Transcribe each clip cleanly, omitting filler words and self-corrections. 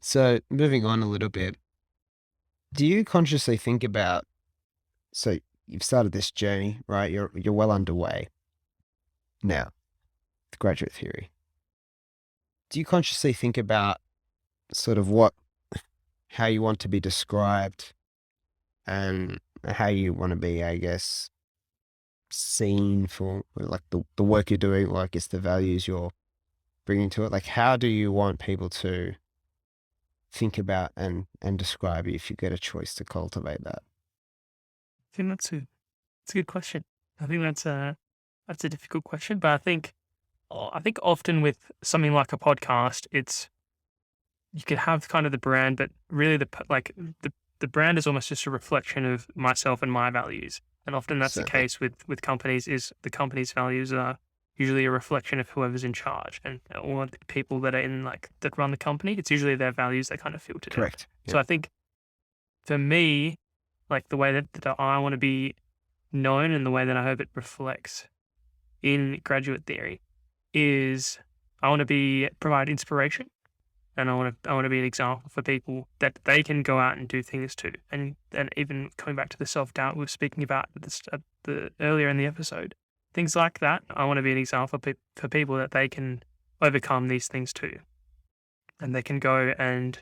So moving on a little bit, do you consciously think about so you've started this journey, right? You're well underway now with graduate theory. Do you consciously think about sort of how you want to be described and how you want to be, I guess, seen for like the work you're doing, or I guess the values you're bringing to it? Like, how do you want people to think about and describe you if you get a choice to cultivate that? I think that's a good question. I think that's a difficult question, but I think often with something like a podcast, it's you could have kind of the brand, but really the brand is almost just a reflection of myself and my values. And often that's the Certainly. case with companies. Is the company's values are usually a reflection of whoever's in charge and all of the people that are in like that run the company. It's usually their values that kind of filter down. Correct. So Yep. I think for me, like the way that I want to be known and the way that I hope it reflects in graduate theory is I want to be provide inspiration and I want to be an example for people that they can go out and do things too. And even coming back to the self doubt we were speaking about at the earlier in the episode, things like that. I want to be an example for people that they can overcome these things too, and they can go and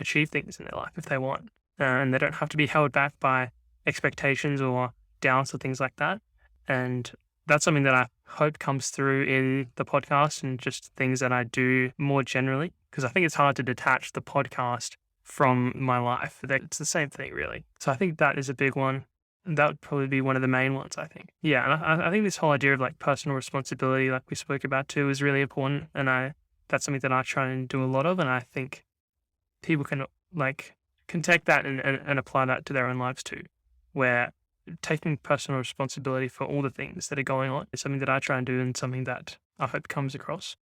achieve things in their life if they want, and they don't have to be held back by expectations or doubts or things like that. And that's something that I hope comes through in the podcast and just things that I do more generally, because I think it's hard to detach the podcast from my life. It's the same thing, really. So I think that is a big one. And that would probably be one of the main ones, I think. Yeah, and I think this whole idea of like personal responsibility, like we spoke about too, is really important. And that's something that I try and do a lot of. And I think people can take that and apply that to their own lives too, where taking personal responsibility for all the things that are going on is something that I try and do and something that I hope comes across.